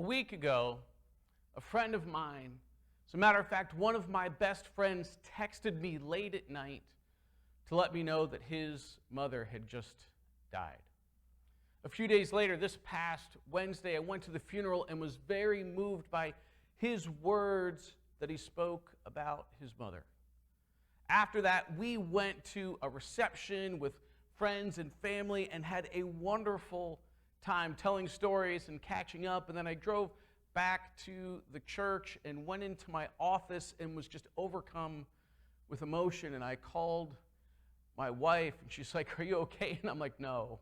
week ago, a friend of mine, as a matter of fact, one of my best friends texted me late at night to let me know that his mother had just died. A few days later, this past Wednesday, I went to the funeral and was very moved by his words that he spoke about his mother. After that, we went to a reception with friends and family and had a wonderful time telling stories and catching up. And then I drove back to the church and went into my office and was just overcome with emotion. And I called my wife, and she's like, "Are you okay?" And I'm like, "No."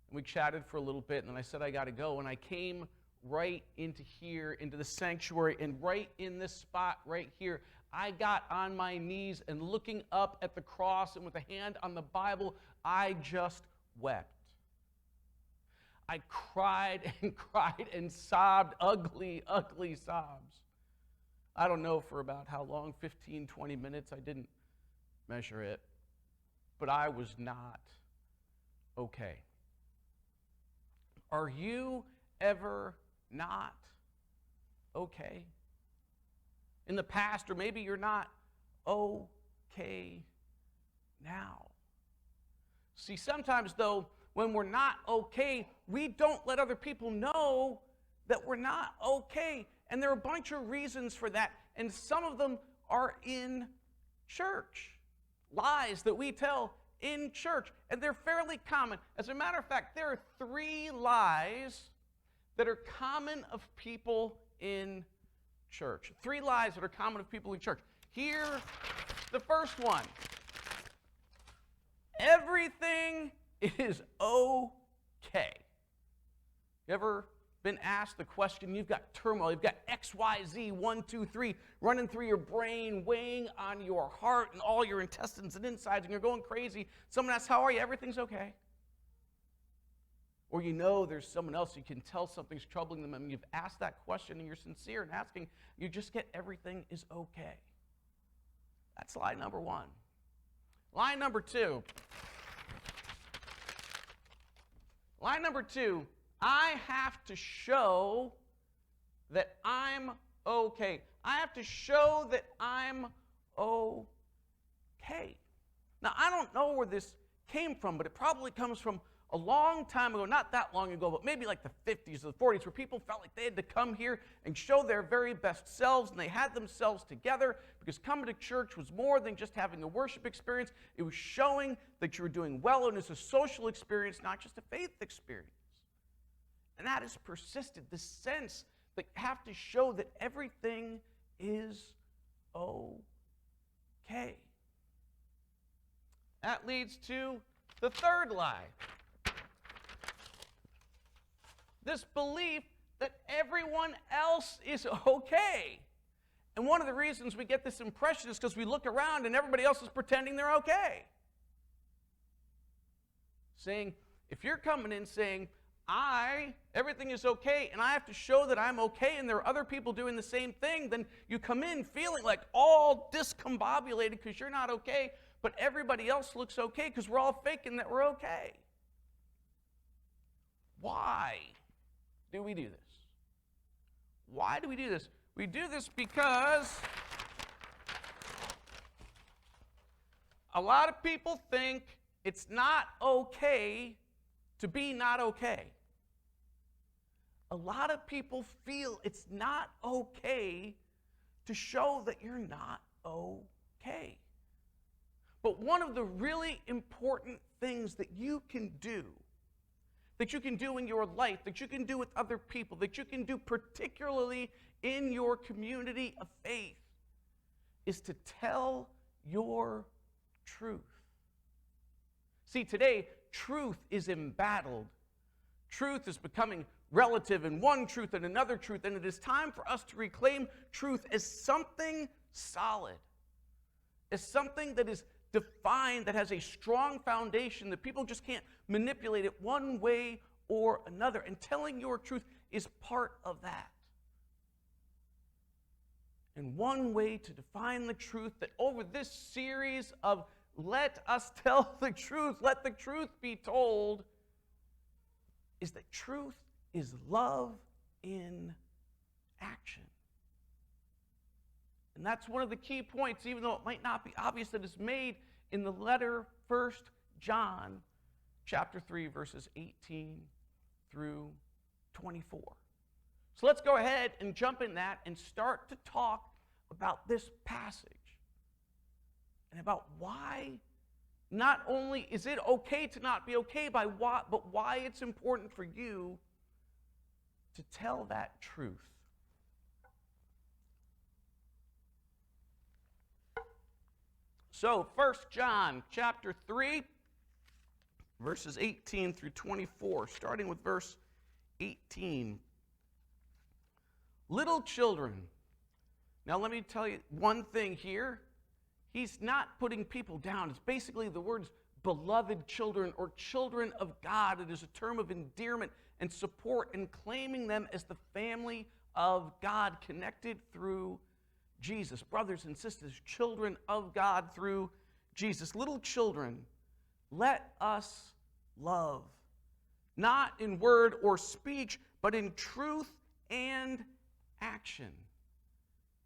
And we chatted for a little bit, and then I said, "I got to go." And I came right into here, into the sanctuary, and right in this spot right here, I got on my knees and looking up at the cross and with a hand on the Bible, I just wept. I cried and cried and sobbed, ugly, ugly sobs. I don't know for about how long, 15, 20 minutes, I didn't measure it, but I was not okay. Are you ever not okay? In the past, or maybe you're not okay now. See, sometimes though, when we're not okay, we don't let other people know that we're not okay. And there are a bunch of reasons for that. And some of them are in church. Lies that we tell in church. And they're fairly common. As a matter of fact, there are 3 lies that are common of people in church. 3 lies that are common of people in church. Here, the first one. Everything is okay. You ever been asked the question? You've got turmoil, you've got X, Y, Z, 1, 2, 3 running through your brain, weighing on your heart and all your intestines and insides, and you're going crazy. Someone asks, "How are you?" "Everything's okay." Or you know there's someone else you can tell something's troubling them, and you've asked that question and you're sincere in asking, you just get "everything is okay." That's lie number 1. Lie number 2. Lie number 2, I have to show that I'm okay. I have to show that I'm okay. Now, I don't know where this came from, but it probably comes from a long time ago, not that long ago, but maybe like the 50s or the 40s, where people felt like they had to come here and show their very best selves, and they had themselves together, because coming to church was more than just having a worship experience. It was showing that you were doing well, and it's a social experience, not just a faith experience. And that has persisted, this sense that you have to show that everything is okay. That leads to the third lie. This belief that everyone else is okay. And one of the reasons we get this impression is because we look around and everybody else is pretending they're okay. Saying, if you're coming in saying, everything is okay, and I have to show that I'm okay, and there are other people doing the same thing, then you come in feeling like all discombobulated because you're not okay, but everybody else looks okay because we're all faking that we're okay. Why do we do this? Why do we do this? We do this because a lot of people think it's not okay to be not okay. A lot of people feel it's not okay to show that you're not okay. But one of the really important things that you can do in your life, that you can do with other people, that you can do particularly in your community of faith, is to tell your truth. See, today, truth is embattled. Truth is becoming relative, and one truth and another truth, and it is time for us to reclaim truth as something solid, as something that is defined, that has a strong foundation, that people just can't manipulate it one way or another. And telling your truth is part of that. And one way to define the truth, that over this series of Let Us Tell the Truth, Let the Truth Be Told, is that truth is love in action. And that's one of the key points, even though it might not be obvious, that is made in the letter 1 John, chapter 3, verses 18 through 24. So let's go ahead and jump in that and start to talk about this passage and about why not only is it okay to not be okay by what, but why it's important for you to tell that truth. So, 1 John chapter 3, verses 18 through 24, starting with verse 18. Little children. Now, let me tell you one thing here. He's not putting people down. It's basically the words beloved children or children of God. It is a term of endearment and support and claiming them as the family of God connected through Jesus. Brothers and sisters, children of God through Jesus. Little children, let us love, not in word or speech, but in truth and action.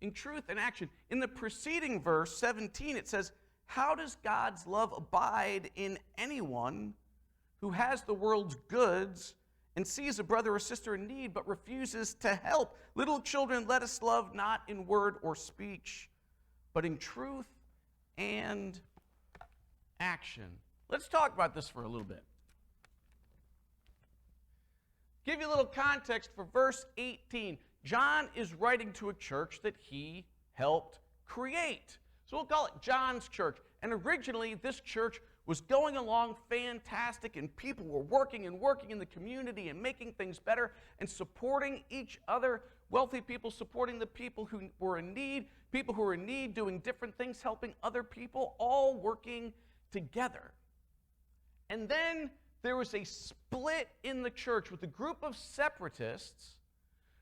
In truth and action. In the preceding verse, 17, it says, how does God's love abide in anyone who has the world's goods and sees a brother or sister in need but refuses to help? Little children, let us love not in word or speech, but in truth and action. Let's talk about this for a little bit. Give you a little context for verse 18. John is writing to a church that he helped create. So we'll call it John's church. And originally, this church was going along fantastic, and people were working in the community and making things better and supporting each other. Wealthy people supporting the people who were in need, people who were in need doing different things, helping other people, all working together. And then there was a split in the church with a group of separatists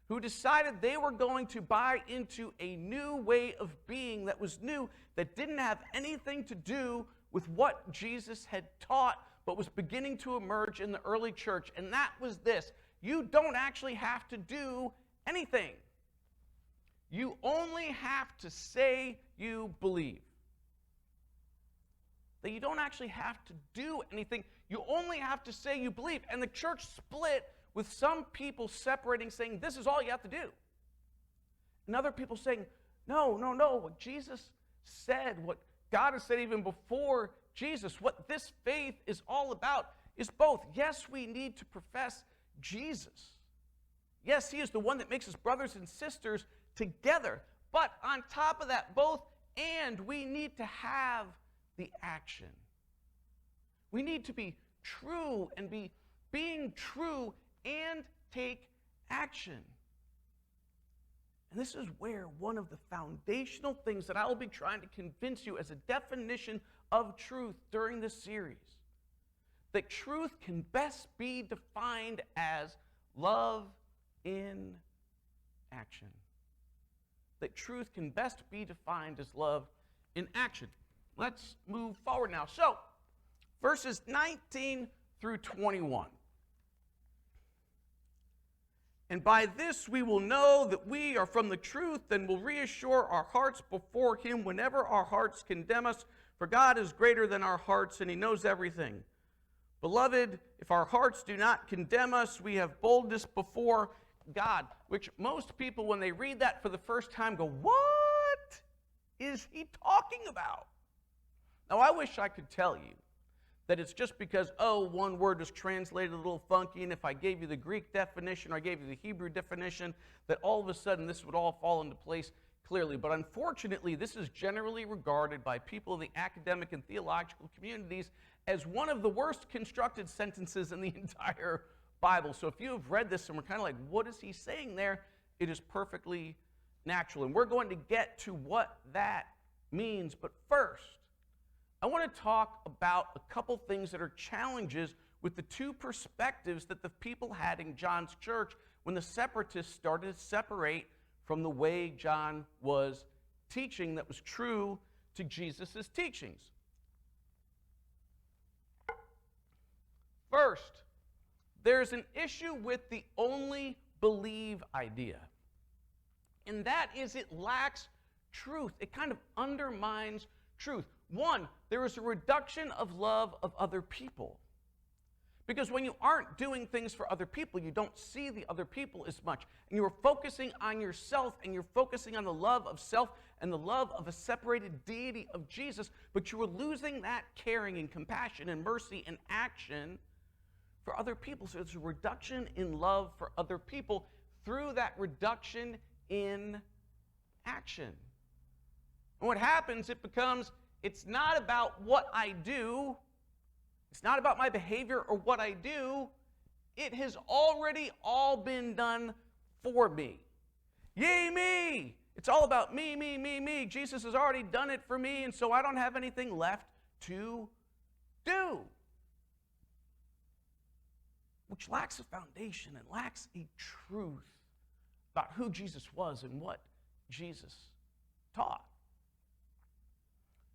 who decided they were going to buy into a new way of being that was new, that didn't have anything to do with what Jesus had taught, but was beginning to emerge in the early church. And that was this: you don't actually have to do anything. You only have to say you believe. That you don't actually have to do anything. You only have to say you believe. And the church split with some people separating, saying this is all you have to do. And other people saying, no, what Jesus said, what God has said even before Jesus, what this faith is all about is both. Yes, we need to profess Jesus. Yes, he is the one that makes us brothers and sisters together. But on top of that, both and we need to have the action. We need to be true and be being true and take action. And this is where one of the foundational things that I will be trying to convince you as a definition of truth during this series, that truth can best be defined as love in action. That truth can best be defined as love in action. Let's move forward now. So, verses 19 through 21. And by this we will know that we are from the truth and will reassure our hearts before him whenever our hearts condemn us. For God is greater than our hearts, and he knows everything. Beloved, if our hearts do not condemn us, we have boldness before God. Which most people, when they read that for the first time, go, what is he talking about? Now, I wish I could tell you that it's just because, one word is translated a little funky, and if I gave you the Greek definition or I gave you the Hebrew definition, that all of a sudden this would all fall into place clearly. But unfortunately, this is generally regarded by people in the academic and theological communities as one of the worst constructed sentences in the entire Bible. So if you have read this and we're kind of like, what is he saying there? It is perfectly natural. And we're going to get to what that means. But first, I want to talk about a couple things that are challenges with the two perspectives that the people had in John's church when the separatists started to separate from the way John was teaching that was true to Jesus' teachings. First, there's an issue with the only believe idea. And that is, it lacks truth. It kind of undermines truth. One, there is a reduction of love of other people. Because when you aren't doing things for other people, you don't see the other people as much. And you're focusing on yourself, and you're focusing on the love of self and the love of a separated deity of Jesus, but you are losing that caring and compassion and mercy and action for other people. So there's a reduction in love for other people through that reduction in action. And what happens, it becomes, it's not about what I do, it's not about my behavior or what I do, it has already all been done for me. Yay me! It's all about me, me, me, me. Jesus has already done it for me, and so I don't have anything left to do. Which lacks a foundation and lacks a truth about who Jesus was and what Jesus taught.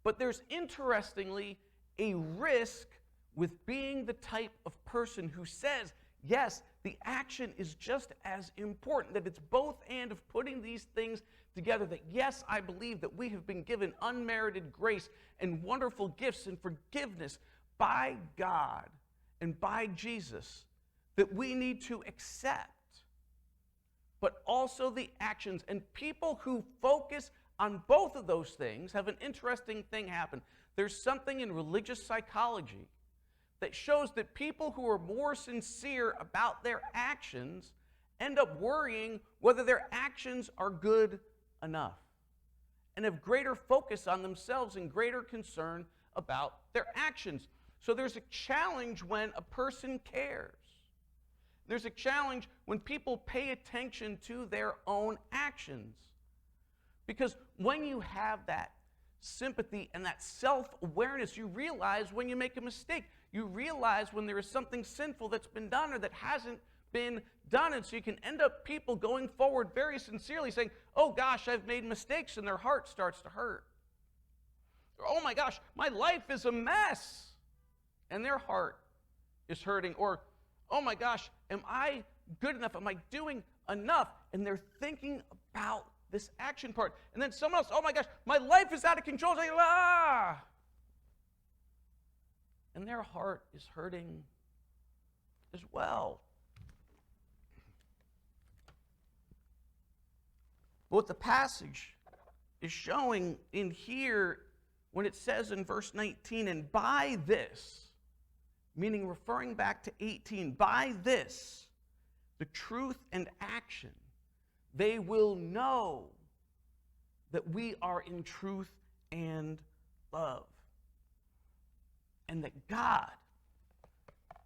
But there's, interestingly, a risk with being the type of person who says, yes, the action is just as important, that it's both and of putting these things together, that yes, I believe that we have been given unmerited grace and wonderful gifts and forgiveness by God and by Jesus that we need to accept, but also the actions. And people who focus on both of those things have an interesting thing happen. There's something in religious psychology that shows that people who are more sincere about their actions end up worrying whether their actions are good enough and have greater focus on themselves and greater concern about their actions. So there's a challenge when a person cares. There's a challenge when people pay attention to their own actions. Because when you have that sympathy and that self-awareness, you realize when you make a mistake. You realize when there is something sinful that's been done or that hasn't been done. And so you can end up people going forward very sincerely saying, oh gosh, I've made mistakes, and their heart starts to hurt. Or, oh my gosh, my life is a mess, and their heart is hurting. Or, oh my gosh, am I good enough? Am I doing enough? And they're thinking about this action part. And then someone else, oh my gosh, my life is out of control. Like, ah! And their heart is hurting as well. What the passage is showing in here, when it says in verse 19, and by this, meaning referring back to 18, by this, the truth and action, they will know that we are in truth and love. And that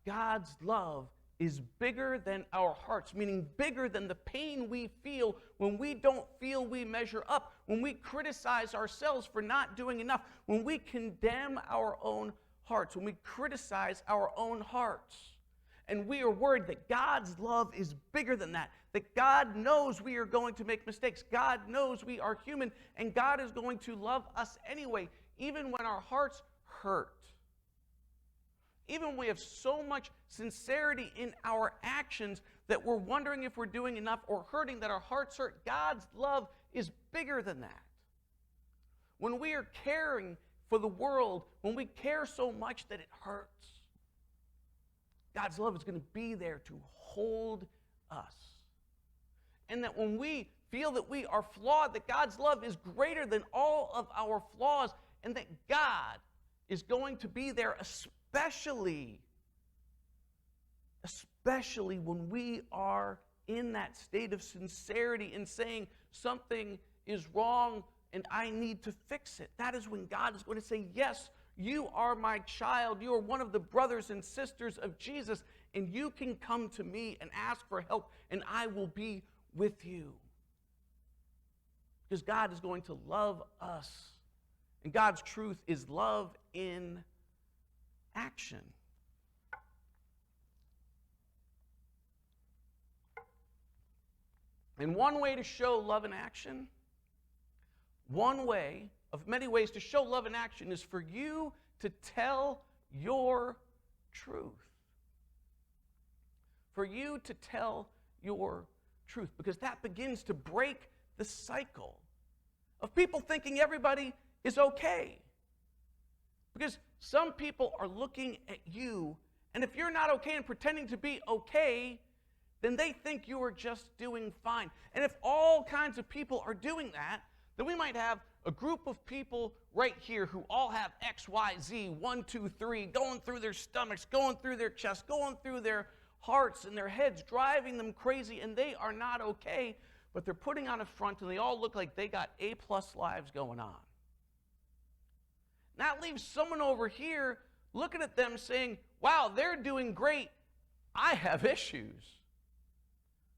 God's love is bigger than our hearts, meaning bigger than the pain we feel when we don't feel we measure up, when we criticize ourselves for not doing enough, when we condemn our own hearts, when we criticize our own hearts. And we are worried that God's love is bigger than that God knows we are going to make mistakes. God knows we are human, and God is going to love us anyway, even when our hearts hurt. Even when we have so much sincerity in our actions that we're wondering if we're doing enough or hurting, that our hearts hurt, God's love is bigger than that. When we are caring for the world, when we care so much that it hurts, God's love is going to be there to hold us. And that when we feel that we are flawed, that God's love is greater than all of our flaws, and that God is going to be there especially when we are in that state of sincerity and saying something is wrong and I need to fix it. That is when God is going to say, yes, you are my child. You are one of the brothers and sisters of Jesus, and you can come to me and ask for help, and I will be with you. Because God is going to love us, and God's truth is love in action. And one way to show love in action, one way of many ways to show love in action, is for you to tell your truth. For you to tell your truth, because that begins to break the cycle of people thinking everybody is okay. Because some people are looking at you, and if you're not okay and pretending to be okay, then they think you are just doing fine. And if all kinds of people are doing that, then we might have a group of people right here who all have X, Y, Z, 1, 2, 3, going through their stomachs, going through their chests, going through their hearts and their heads, driving them crazy, and they are not okay, but they're putting on a front, and they all look like they got A-plus lives going on. That leaves someone over here looking at them saying, wow, they're doing great. I have issues.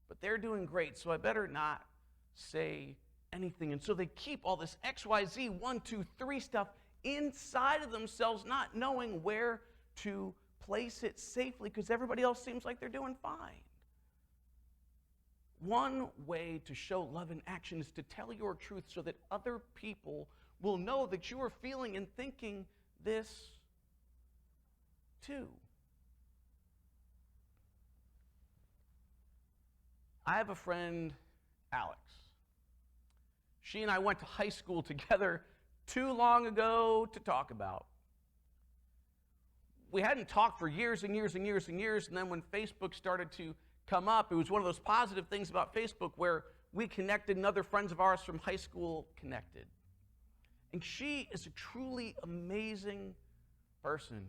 But they're doing great, so I better not say anything. And so they keep all this X, Y, Z, 1, 2, 3 stuff inside of themselves, not knowing where to place it safely because everybody else seems like they're doing fine. One way to show love in action is to tell your truth so that other people will know that you are feeling and thinking this too. I have a friend, Alex. She and I went to high school together too long ago to talk about. We hadn't talked for years and years and years and years, and then when Facebook started to come up, it was one of those positive things about Facebook where we connected and other friends of ours from high school connected. And she is a truly amazing person.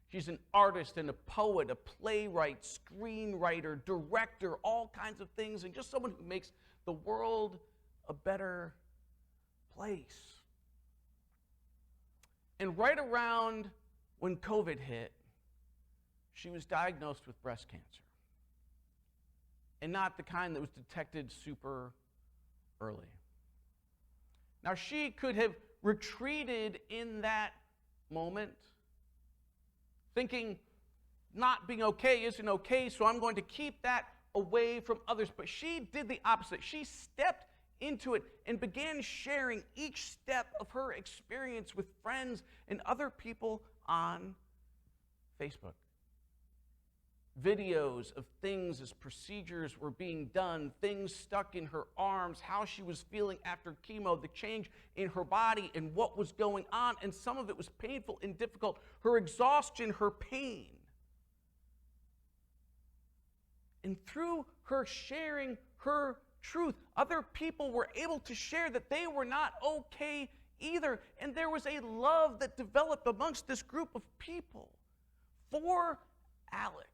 She's an artist and a poet, a playwright, screenwriter, director, all kinds of things, and just someone who makes the world a better place. And right around when COVID hit, she was diagnosed with breast cancer. And not the kind that was detected super early. Now, she could have retreated in that moment, thinking not being okay isn't okay, so I'm going to keep that away from others. But she did the opposite. She stepped into it and began sharing each step of her experience with friends and other people on Facebook. Videos of things as procedures were being done, things stuck in her arms, how she was feeling after chemo, the change in her body and what was going on, and some of it was painful and difficult, her exhaustion, her pain. And through her sharing her truth, other people were able to share that they were not okay either, and there was a love that developed amongst this group of people for Alex.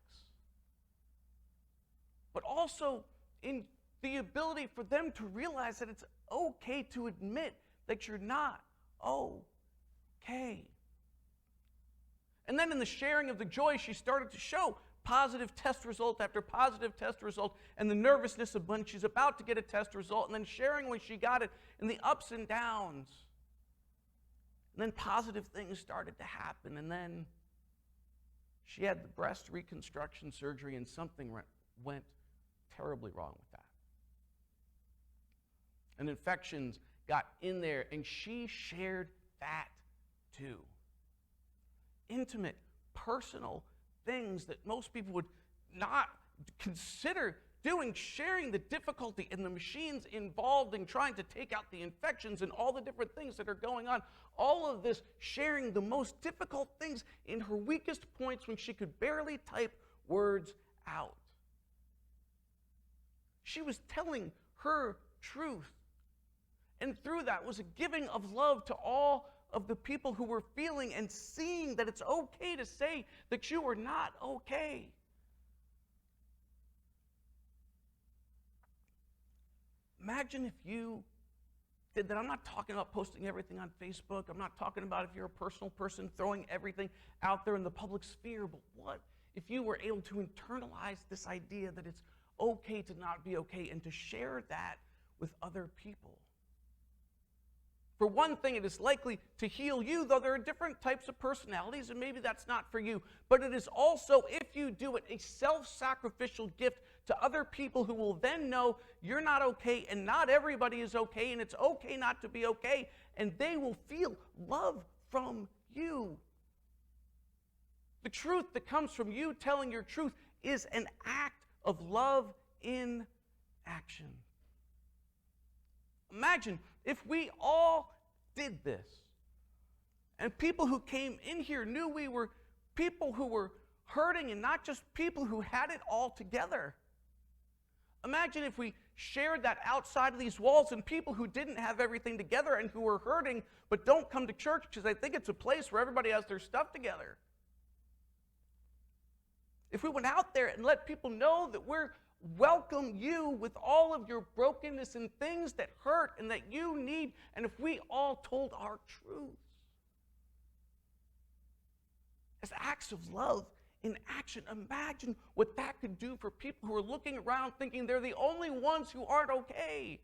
But also in the ability for them to realize that it's okay to admit that you're not okay. And then in the sharing of the joy, she started to show positive test result after positive test result, and the nervousness of when she's about to get a test result, and then sharing when she got it, and the ups and downs. And then positive things started to happen, and then she had the breast reconstruction surgery, and something went terribly wrong with that. And infections got in there, and she shared that too. Intimate, personal things that most people would not consider doing, sharing the difficulty and the machines involved in trying to take out the infections and all the different things that are going on. All of this, sharing the most difficult things in her weakest points when she could barely type words out. She was telling her truth. And through that was a giving of love to all of the people who were feeling and seeing that it's okay to say that you are not okay. Imagine if you did that. I'm not talking about posting everything on Facebook. I'm not talking about if you're a personal person throwing everything out there in the public sphere. But what if you were able to internalize this idea that it's okay to not be okay and to share that with other people? For one thing, it is likely to heal you, though there are different types of personalities, and maybe that's not for you. But it is also, if you do it, a self-sacrificial gift to other people who will then know you're not okay, and not everybody is okay, and it's okay not to be okay, and they will feel love from you. The truth that comes from you telling your truth is an act of love in action. Imagine if we all did this, and people who came in here knew we were people who were hurting and not just people who had it all together. Imagine if we shared that outside of these walls and people who didn't have everything together and who were hurting but don't come to church because they think it's a place where everybody has their stuff together. If we went out there and let people know that we're welcome you with all of your brokenness and things that hurt and that you need, and if we all told our truths as acts of love in action, imagine what that could do for people who are looking around thinking they're the only ones who aren't okay.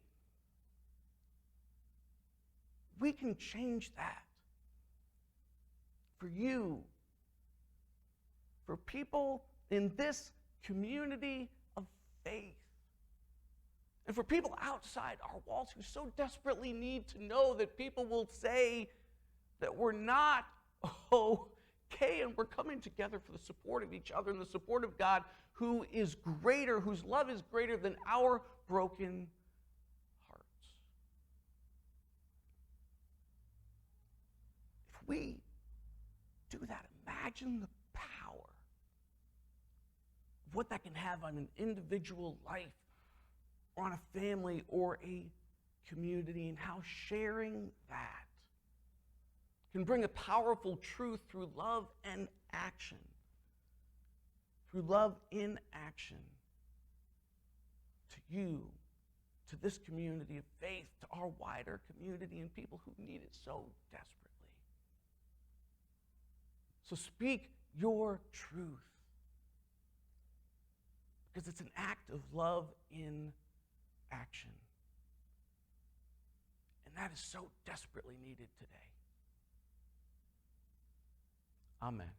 We can change that for you, for people in this community of faith, and for people outside our walls who so desperately need to know that people will say that we're not okay and we're coming together for the support of each other and the support of God, who is greater, whose love is greater than our broken hearts. If we do that, imagine the power of what that can have on an individual life, or on a family, or a community, and how sharing that can bring a powerful truth through love and action. Through love in action. To you, to this community of faith, to our wider community and people who need it so desperately. So speak your truth, because it's an act of love in action. And that is so desperately needed today. Amen.